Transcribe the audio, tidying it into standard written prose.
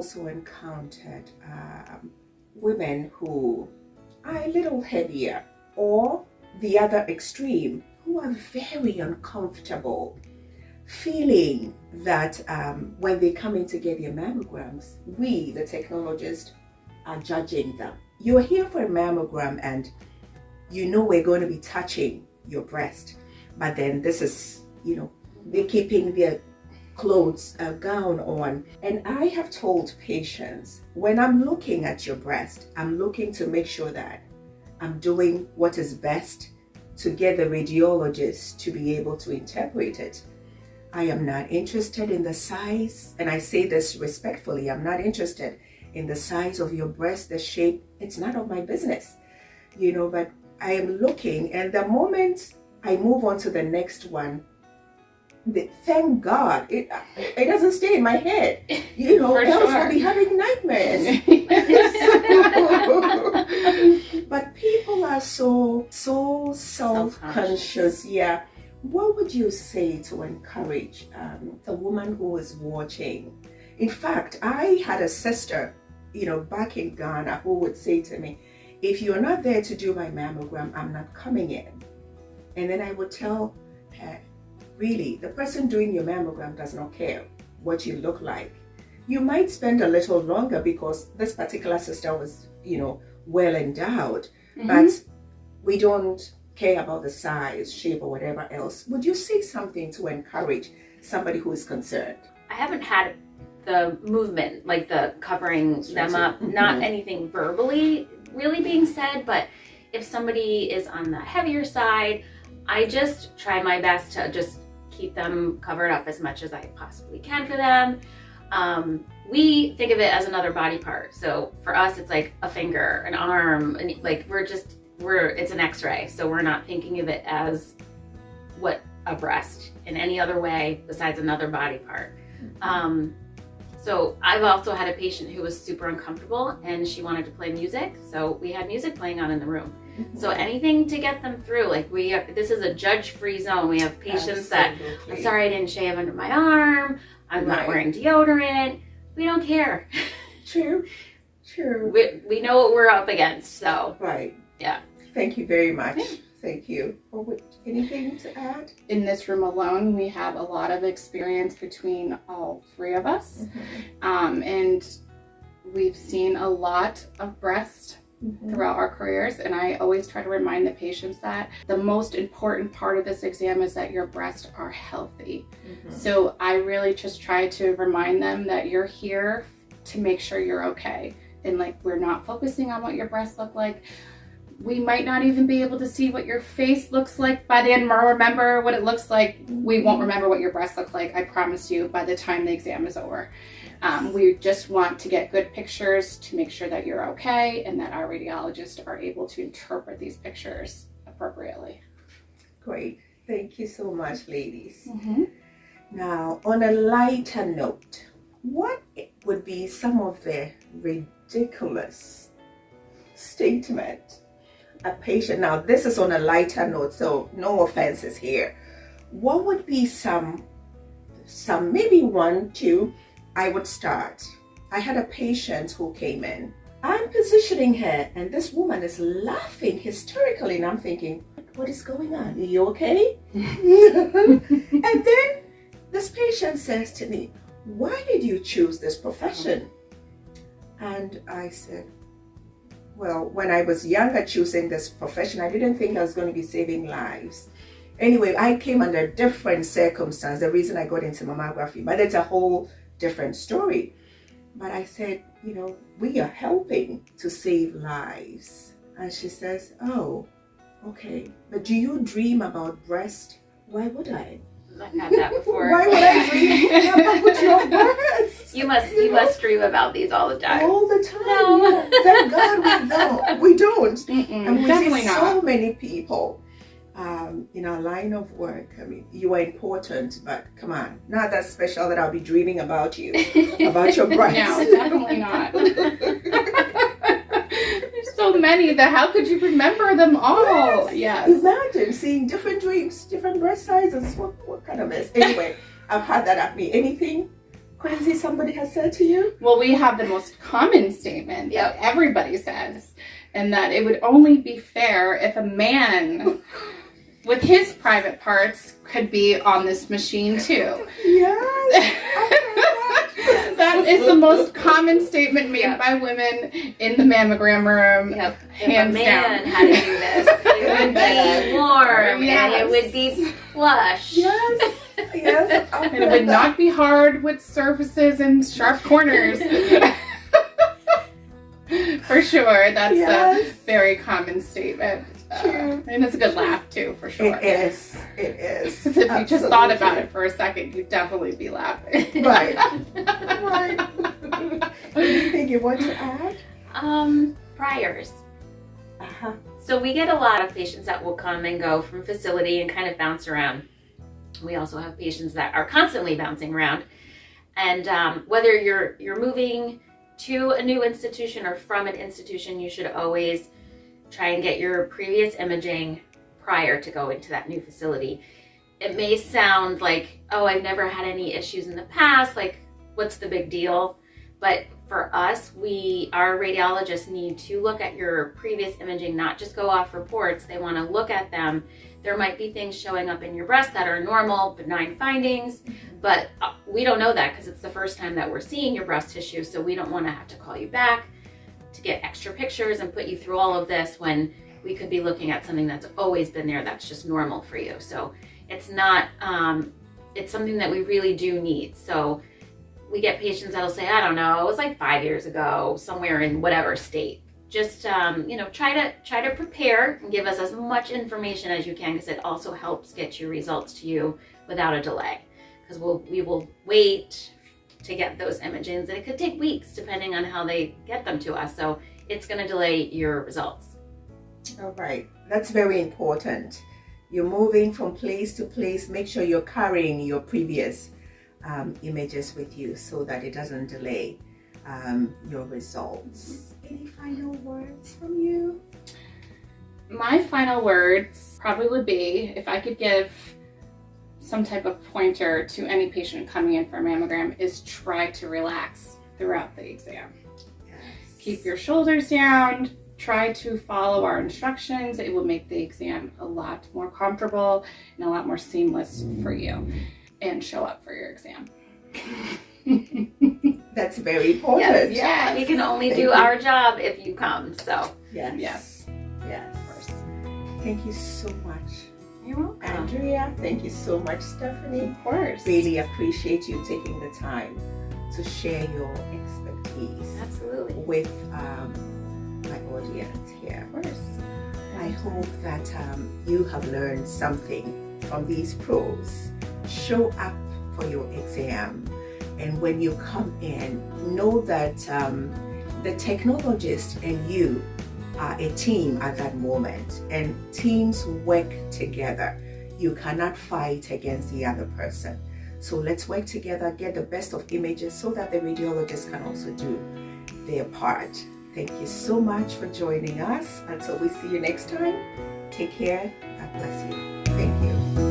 also encountered women who are a little heavier, or the other extreme, who are very uncomfortable, feeling that when they come in to get their mammograms, we, the technologists, are judging them. You're here for a mammogram and you know we're going to be touching your breast, but then this is, they're keeping their clothes, a gown on. And I have told patients, when I'm looking at your breast, I'm looking to make sure that I'm doing what is best to get the radiologist to be able to interpret it. I am not interested in the size, and I say this respectfully, I'm not interested in the size of your breast, the shape. It's none of my business, but I am looking, and the moment I move on to the next one, thank God it doesn't stay in my head, else I'll be having nightmares. But people are so self-conscious. Yeah. What would you say to encourage the woman who is watching? In fact, I had a sister, back in Ghana, who would say to me, if you're not there to do my mammogram, I'm not coming in. And then I would tell her, really, the person doing your mammogram does not care what you look like. You might spend a little longer because this particular sister was, well endowed, but we don't care about the size, shape, or whatever else. Would you say something to encourage somebody who is concerned? I haven't had the movement, like the covering them up, not anything verbally really being said, but if somebody is on the heavier side, I just try my best to just keep them covered up as much as I possibly can for them. We think of it as another body part. So for us, it's like a finger, an arm, and like it's an x-ray. So we're not thinking of it as what a breast in any other way besides another body part. So I've also had a patient who was super uncomfortable and she wanted to play music. So we had music playing on in the room. So anything to get them through, this is a judge-free zone. We have patients that, I'm sorry I didn't shave under my arm, I'm not wearing deodorant. We don't care. True. We know what we're up against, so. Right. Yeah. Thank you very much. Thank you. Anything to add? In this room alone, we have a lot of experience between all three of us. And we've seen a lot of breast throughout our careers, and I always try to remind the patients that the most important part of this exam is that your breasts are healthy. So I really just try to remind them that you're here to make sure you're okay, and we're not focusing on what your breasts look like. We might not even be able to see what your face looks like by the end, or remember what it looks like. We won't remember what your breasts look like, I promise you, by the time the exam is over. We just want to get good pictures to make sure that you're okay and that our radiologists are able to interpret these pictures appropriately. Great. Thank you so much, ladies. Now, on a lighter note, what would be some of the ridiculous statement a patient, now this is on a lighter note, so no offenses here. What would be some maybe one, two, I would start. I had a patient who came in. I'm positioning her and this woman is laughing hysterically and I'm thinking, what is going on? Are you okay? And then this patient says to me, why did you choose this profession? And I said, well, when I was younger choosing this profession, I didn't think I was going to be saving lives. Anyway, I came under different circumstances, the reason I got into mammography, but it's a whole different story. But I said, we are helping to save lives. And she says, oh, okay. But do you dream about breast? Why would I? I've had that before. Why would I dream about your breast? You must dream about these all the time. All the time. No. Yeah. Thank God we don't. And we Definitely see not. so many people in our line of work. I mean, you are important, but come on, not that special that I'll be dreaming about you, about your breast. No, definitely not. There's so many that how could you remember them all? Yes. Imagine seeing different dreams, different breast sizes. What kind of mess? Anyway, I've had that at me. Anything crazy somebody has said to you? Well, we have the most common statement that everybody says, and that it would only be fair if a man with his private parts could be on this machine too. Yes. That is the most common statement made by women in the mammogram room. Yep. Hands if a man down. had to do this, it would be warm and it would be plush. Yes. Yes. And it would not be hard with surfaces and sharp corners. For sure, that's a very common statement. And it's a good laugh too, for sure. It is. It is. Because if you just thought about it for a second, you'd definitely be laughing. Right. Right. Anything you want to add? Priors. Uh-huh. So we get a lot of patients that will come and go from facility and kind of bounce around. We also have patients that are constantly bouncing around. And whether you're moving to a new institution or from an institution, you should always try and get your previous imaging prior to going to that new facility. It may sound like, oh, I've never had any issues in the past, like what's the big deal? But for us, our radiologists need to look at your previous imaging, not just go off reports. They want to look at them. There might be things showing up in your breast that are normal, benign findings, but we don't know that because it's the first time that we're seeing your breast tissue, so we don't want to have to call you back to get extra pictures and put you through all of this when we could be looking at something that's always been there that's just normal for you. So it's not, it's something that we really do need. So we get patients that'll say, I don't know, it was like 5 years ago, somewhere in whatever state. Just, try to prepare and give us as much information as you can, because it also helps get your results to you without a delay. Because we will wait to get those images, and it could take weeks depending on how they get them to us. So it's going to delay your results. All right. That's very important. You're moving from place to place. Make sure you're carrying your previous images with you so that it doesn't delay your results. Any final words from you? My final words probably would be, if I could give some type of pointer to any patient coming in for a mammogram, is try to relax throughout the exam. Yes. Keep your shoulders down. Try to follow our instructions. It will make the exam a lot more comfortable and a lot more seamless for you, and show up for your exam. That's very important. Yes. We can only do our job if you come. So Yes. Yes. Of course. Thank you so much, you're welcome. Andrea. Thank you so much, Stefanie. Of course. Really appreciate you taking the time to share your expertise Absolutely. with my audience here. Of course. I hope that you have learned something from these pros. Show up for your exam, and when you come in, know that the technologist and you are a team at that moment, and teams work together. You cannot fight against the other person. So let's work together, get the best of images so that the radiologist can also do their part. Thank you so much for joining us. Until we see you next time, take care. God bless you. Thank you.